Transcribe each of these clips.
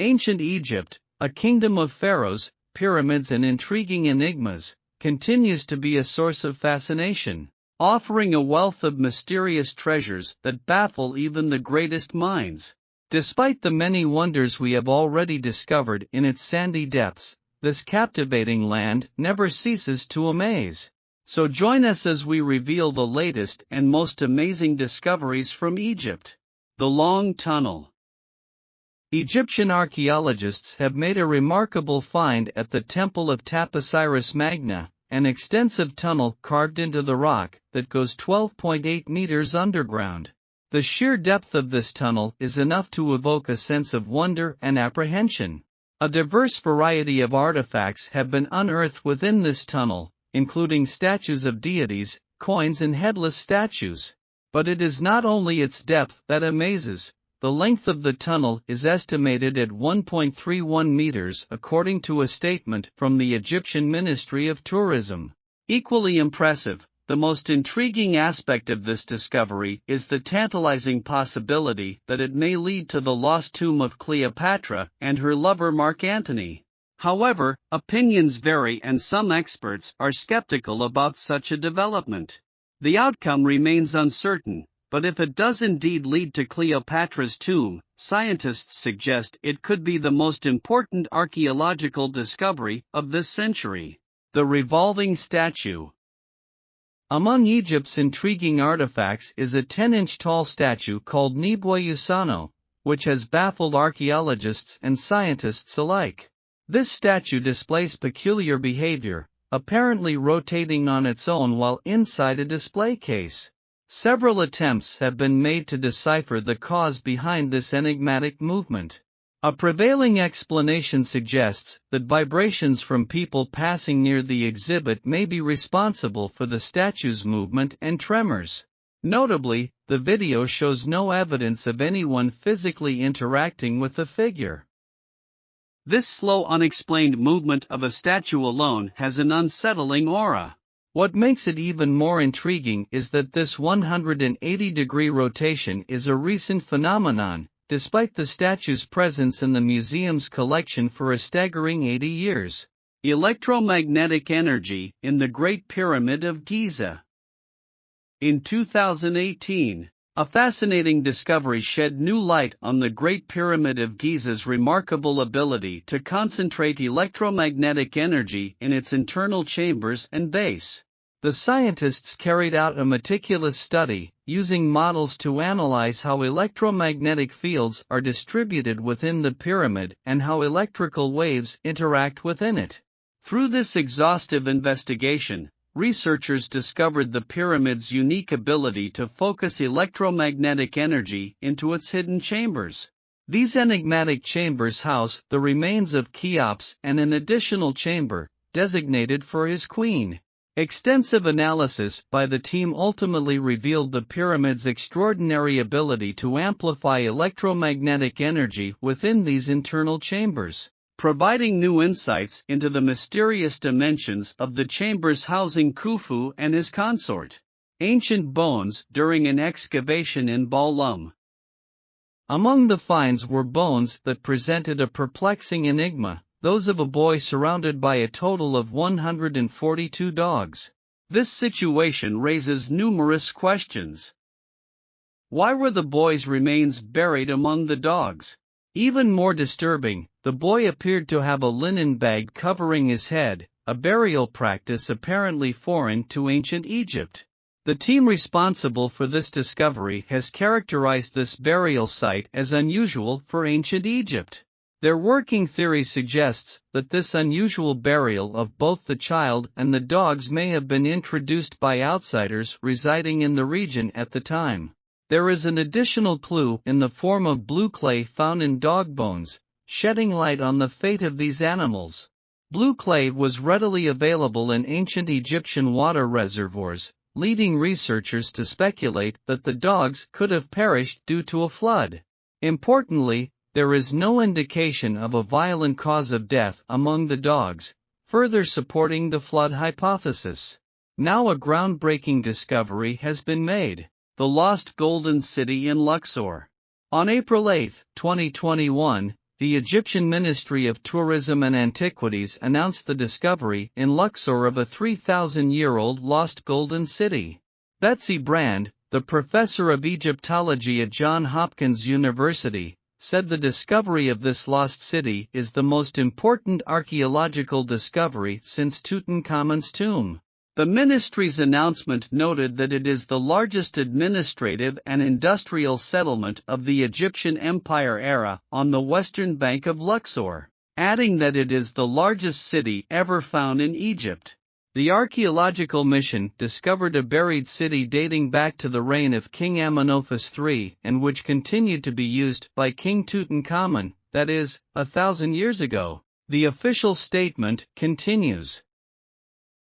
Ancient Egypt, a kingdom of pharaohs, pyramids and intriguing enigmas, continues to be a source of fascination, offering a wealth of mysterious treasures that baffle even the greatest minds. Despite the many wonders we have already discovered in its sandy depths, this captivating land never ceases to amaze. So join us as we reveal the latest and most amazing discoveries from Egypt. The Long Tunnel. Egyptian archaeologists have made a remarkable find at the Temple of Taposiris Magna, an extensive tunnel carved into the rock that goes 12.8 meters underground. The sheer depth of this tunnel is enough to evoke a sense of wonder and apprehension. A diverse variety of artifacts have been unearthed within this tunnel, including statues of deities, coins and headless statues. But it is not only its depth that amazes. The length of the tunnel is estimated at 1.31 meters according to a statement from the Egyptian Ministry of Tourism. Equally impressive, the most intriguing aspect of this discovery is the tantalizing possibility that it may lead to the lost tomb of Cleopatra and her lover Mark Antony. However, opinions vary and some experts are skeptical about such a development. The outcome remains uncertain. But if it does indeed lead to Cleopatra's tomb, scientists suggest it could be the most important archaeological discovery of this century. The Revolving Statue. Among Egypt's intriguing artifacts is a 10-inch tall statue called Nebuyusano, which has baffled archaeologists and scientists alike. This statue displays peculiar behavior, apparently rotating on its own while inside a display case. Several attempts have been made to decipher the cause behind this enigmatic movement. A prevailing explanation suggests that vibrations from people passing near the exhibit may be responsible for the statue's movement and tremors. Notably, the video shows no evidence of anyone physically interacting with the figure. This slow, unexplained movement of a statue alone has an unsettling aura. What makes it even more intriguing is that this 180-degree rotation is a recent phenomenon, despite the statue's presence in the museum's collection for a staggering 80 years. Electromagnetic energy in the Great Pyramid of Giza. In 2018, a fascinating discovery shed new light on the Great Pyramid of Giza's remarkable ability to concentrate electromagnetic energy in its internal chambers and base. The scientists carried out a meticulous study, using models to analyze how electromagnetic fields are distributed within the pyramid and how electrical waves interact within it. Through this exhaustive investigation, researchers discovered the pyramid's unique ability to focus electromagnetic energy into its hidden chambers. These enigmatic chambers house the remains of Cheops and an additional chamber, designated for his queen. Extensive analysis by the team ultimately revealed the pyramid's extraordinary ability to amplify electromagnetic energy within these internal chambers, providing new insights into the mysterious dimensions of the chambers housing Khufu and his consort. Ancient bones during an excavation in Baalum. Among the finds were bones that presented a perplexing enigma, those of a boy surrounded by a total of 142 dogs. This situation raises numerous questions. Why were the boy's remains buried among the dogs? Even more disturbing, the boy appeared to have a linen bag covering his head, a burial practice apparently foreign to ancient Egypt. The team responsible for this discovery has characterized this burial site as unusual for ancient Egypt. Their working theory suggests that this unusual burial of both the child and the dogs may have been introduced by outsiders residing in the region at the time. There is an additional clue in the form of blue clay found in dog bones, shedding light on the fate of these animals. Blue clay was readily available in ancient Egyptian water reservoirs, leading researchers to speculate that the dogs could have perished due to a flood. Importantly, there is no indication of a violent cause of death among the dogs, further supporting the flood hypothesis. Now a groundbreaking discovery has been made: the lost Golden City in Luxor. On April 8, 2021, the Egyptian Ministry of Tourism and Antiquities announced the discovery in Luxor of a 3,000-year-old lost golden city. Betsy Brand, the professor of Egyptology at Johns Hopkins University, said the discovery of this lost city is the most important archaeological discovery since Tutankhamun's tomb. The ministry's announcement noted that it is the largest administrative and industrial settlement of the Egyptian Empire era on the western bank of Luxor, adding that it is the largest city ever found in Egypt. The archaeological mission discovered a buried city dating back to the reign of King Amenophis III and which continued to be used by King Tutankhamun, that is, 1,000 years ago. The official statement continues.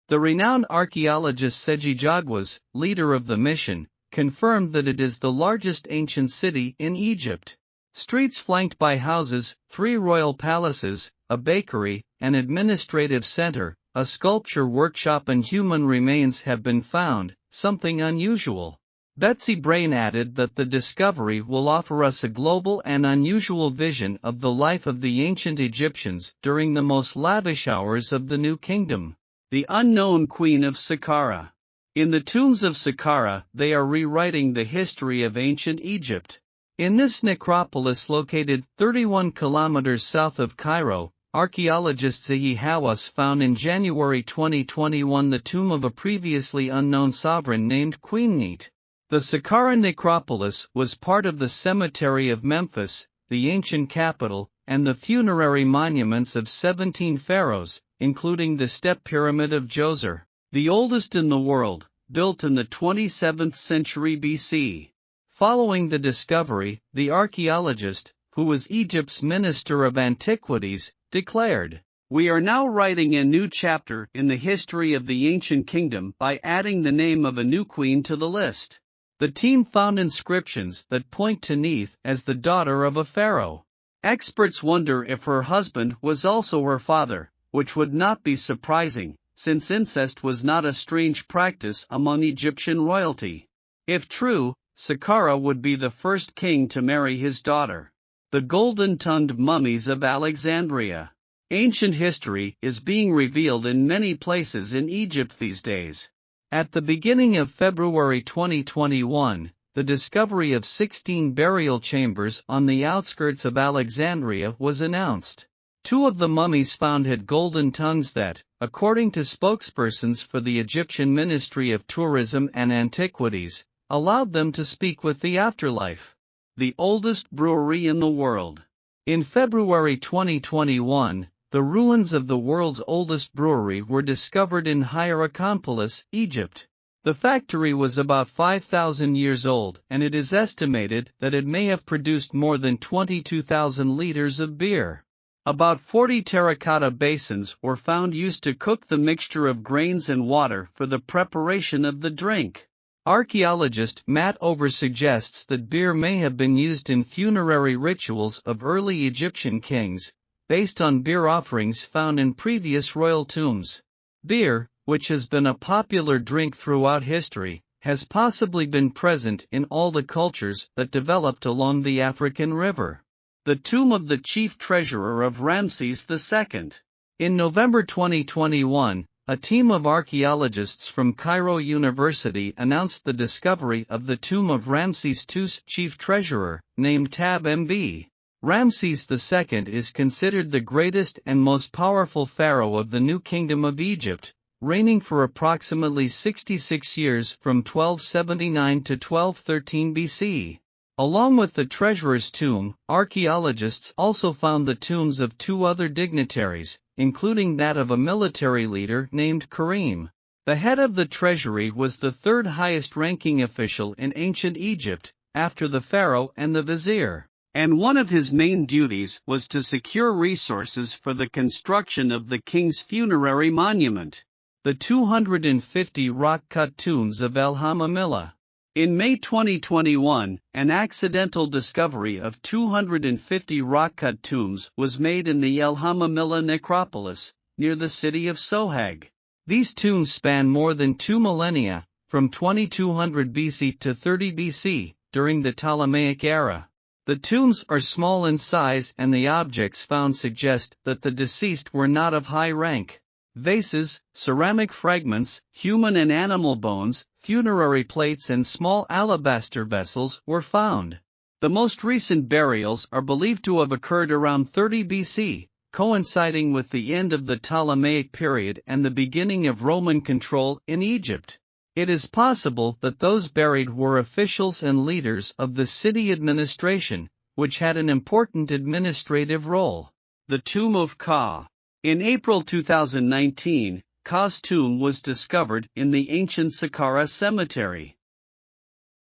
The renowned archaeologist Seji Jagwas, leader of the mission, confirmed that it is the largest ancient city in Egypt. Streets flanked by houses, 3 royal palaces, a bakery, an administrative center, a sculpture workshop and human remains have been found, something unusual. Betsy Brain added that the discovery will offer us a global and unusual vision of the life of the ancient Egyptians during the most lavish hours of the New Kingdom. The unknown Queen of Sakara. In the tombs of Sakara, they are rewriting the history of ancient Egypt. In this necropolis located 31 kilometers south of Cairo, archaeologist Zahi Hawass found in January 2021 the tomb of a previously unknown sovereign named Queen Neath. The Sakara necropolis was part of the cemetery of Memphis, the ancient capital, and the funerary monuments of 17 pharaohs, including the Step Pyramid of Djoser, the oldest in the world, built in the 27th century BC. Following the discovery, the archaeologist, who was Egypt's Minister of Antiquities, declared, "We are now writing a new chapter in the history of the ancient kingdom by adding the name of a new queen to the list." The team found inscriptions that point to Neath as the daughter of a pharaoh. Experts wonder if her husband was also her father, which would not be surprising, since incest was not a strange practice among Egyptian royalty. If true, Sakara would be the first king to marry his daughter. The golden-tongued mummies of Alexandria. Ancient history is being revealed in many places in Egypt these days. At the beginning of February 2021, the discovery of 16 burial chambers on the outskirts of Alexandria was announced. 2 of the mummies found had golden tongues that, according to spokespersons for the Egyptian Ministry of Tourism and Antiquities, allowed them to speak with the afterlife. The oldest brewery in the world. In February 2021, the ruins of the world's oldest brewery were discovered in Hierakonpolis, Egypt. The factory was about 5,000 years old and it is estimated that it may have produced more than 22,000 liters of beer. About 40 terracotta basins were found used to cook the mixture of grains and water for the preparation of the drink. Archaeologist Matt Over suggests that beer may have been used in funerary rituals of early Egyptian kings, based on beer offerings found in previous royal tombs. Beer, which has been a popular drink throughout history, has possibly been present in all the cultures that developed along the African River. The tomb of the chief treasurer of Ramses II. In November 2021, a team of archaeologists from Cairo University announced the discovery of the tomb of Ramses II's chief treasurer, named Tab MB. Ramses II is considered the greatest and most powerful pharaoh of the New Kingdom of Egypt, reigning for approximately 66 years from 1279 to 1213 BC. Along with the treasurer's tomb, archaeologists also found the tombs of 2 other dignitaries, including that of a military leader named Karim. The head of the treasury was the 3rd highest-ranking official in ancient Egypt, after the pharaoh and the vizier, and one of his main duties was to secure resources for the construction of the king's funerary monument, the 250 rock-cut tombs of El Hamamillah. In May 2021, an accidental discovery of 250 rock-cut tombs was made in the El Hamamillah necropolis, near the city of Sohag. These tombs span more than 2 millennia, from 2200 BC to 30 BC, during the Ptolemaic era. The tombs are small in size and the objects found suggest that the deceased were not of high rank. Vases, ceramic fragments, human and animal bones, funerary plates and small alabaster vessels were found. The most recent burials are believed to have occurred around 30 BC, coinciding with the end of the Ptolemaic period and the beginning of Roman control in Egypt. It is possible that those buried were officials and leaders of the city administration, which had an important administrative role. The Tomb of Ka. In April 2019, Ka's tomb was discovered in the ancient Sakara cemetery.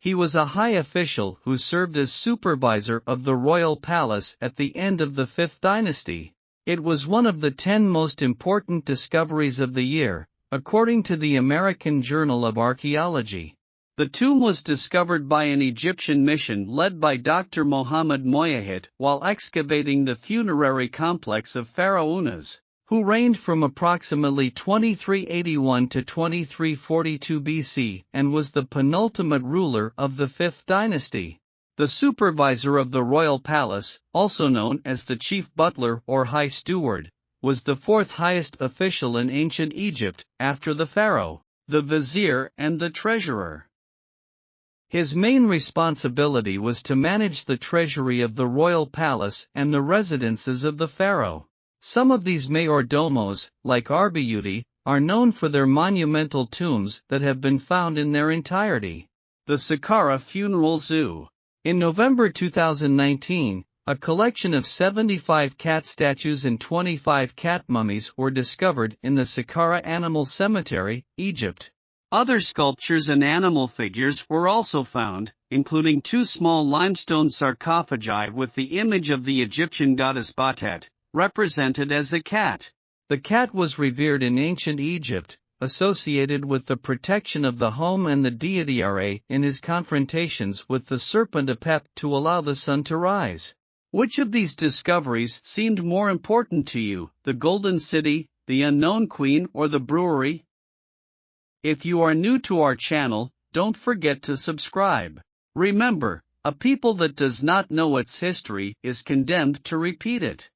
He was a high official who served as supervisor of the royal palace at the end of the 5th dynasty. It was one of the 10 most important discoveries of the year, according to the American Journal of Archaeology. The tomb was discovered by an Egyptian mission led by Dr. Mohammed Moyahit while excavating the funerary complex of pharaohs, who reigned from approximately 2381 to 2342 BC and was the penultimate ruler of the 5th dynasty. The supervisor of the royal palace, also known as the chief butler or high steward, was the 4th highest official in ancient Egypt, after the pharaoh, the vizier and the treasurer. His main responsibility was to manage the treasury of the royal palace and the residences of the pharaoh. Some of these mayordomos, like Arbiuti, are known for their monumental tombs that have been found in their entirety. The Sakara Funeral Zoo. In November 2019, a collection of 75 cat statues and 25 cat mummies were discovered in the Sakara Animal Cemetery, Egypt. Other sculptures and animal figures were also found, including 2 small limestone sarcophagi with the image of the Egyptian goddess Batet, represented as a cat. The cat was revered in ancient Egypt, associated with the protection of the home and the deity Ra in his confrontations with the serpent Apep to allow the sun to rise. Which of these discoveries seemed more important to you, the Golden City, the Unknown Queen or the brewery? If you are new to our channel, don't forget to subscribe. Remember, a people that does not know its history is condemned to repeat it.